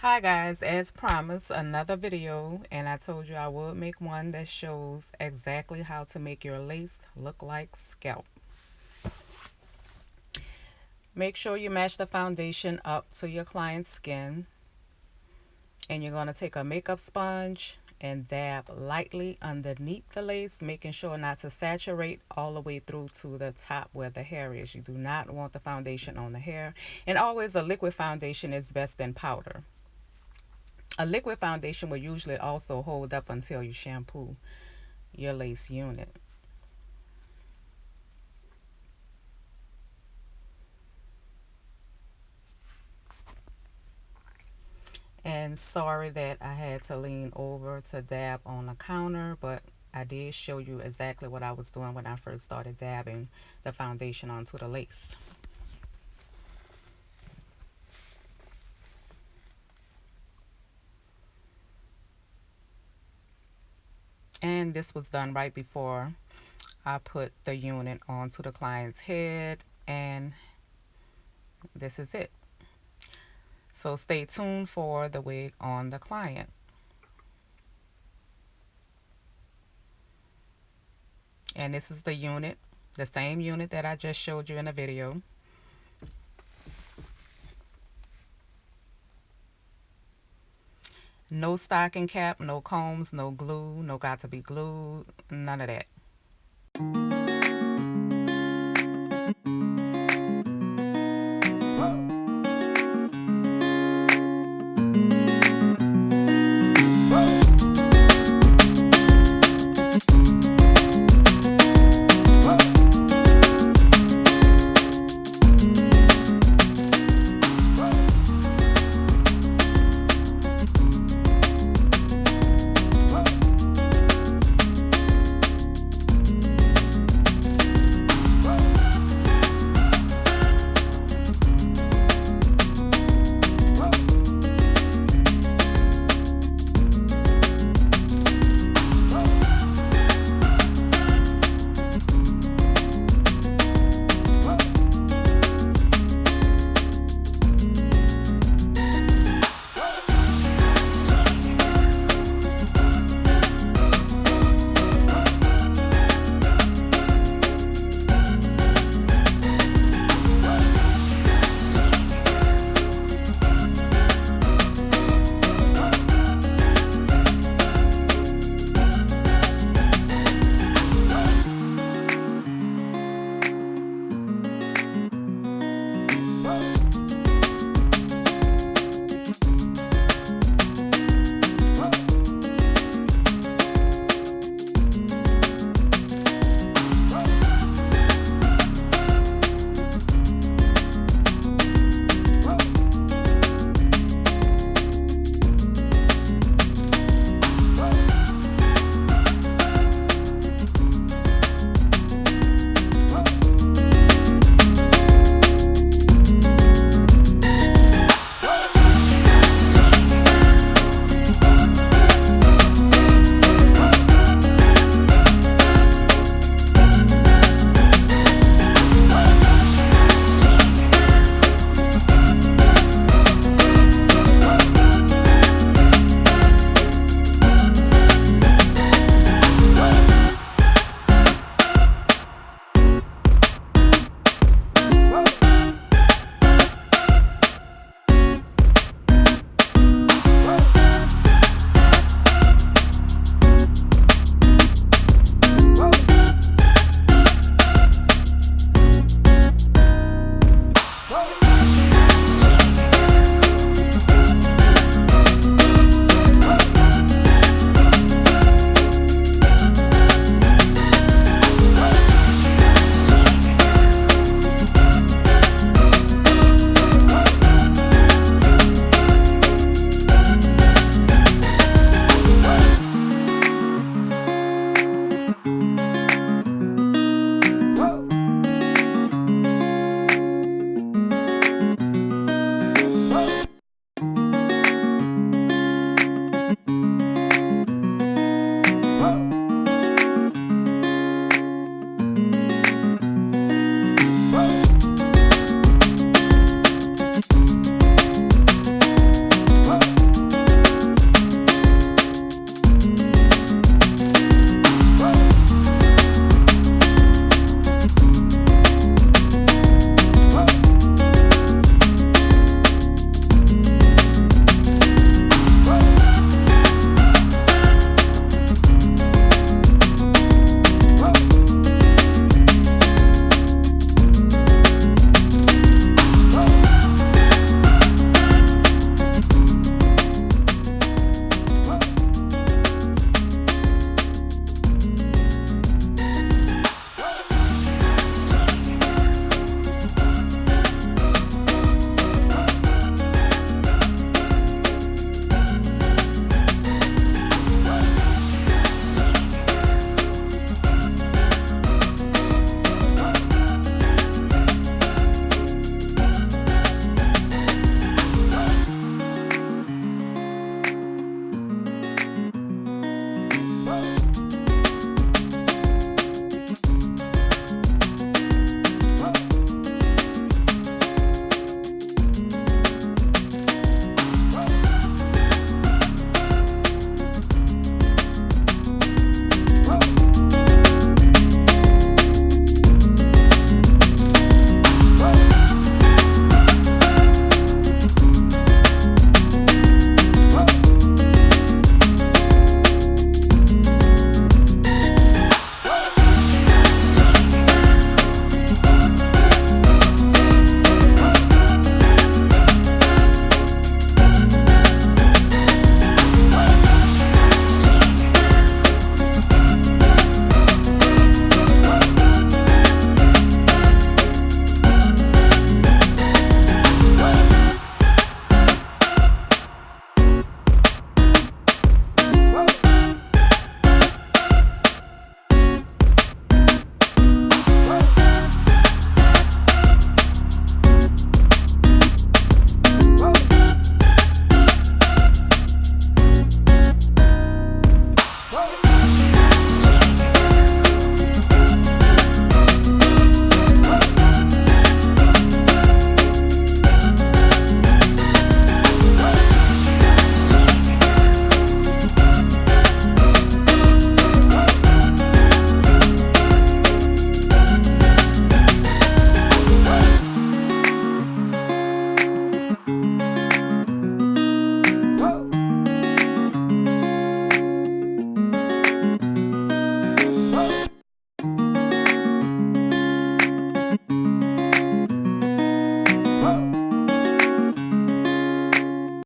Hi guys, as promised, another video, and I told you I would make one that shows exactly how to make your lace look like scalp. Make sure you match the foundation up to your client's skin, and you're going to take a makeup sponge and dab lightly underneath the lace, making sure not to saturate all the way through to the top where the hair is. You do not want the foundation on the hair, and always a liquid foundation is best than powder. A liquid foundation will usually also hold up until you shampoo your lace unit. And sorry that I had to lean over to dab on the counter, but I did show you exactly what I was doing when I first started dabbing the foundation onto the lace. And this was done right before I put the unit onto the client's head, and this is it. So stay tuned for the wig on the client. And this is the unit, the same unit that I just showed you in the video. No stocking cap, no combs, no glue, no got to be glued, none of that.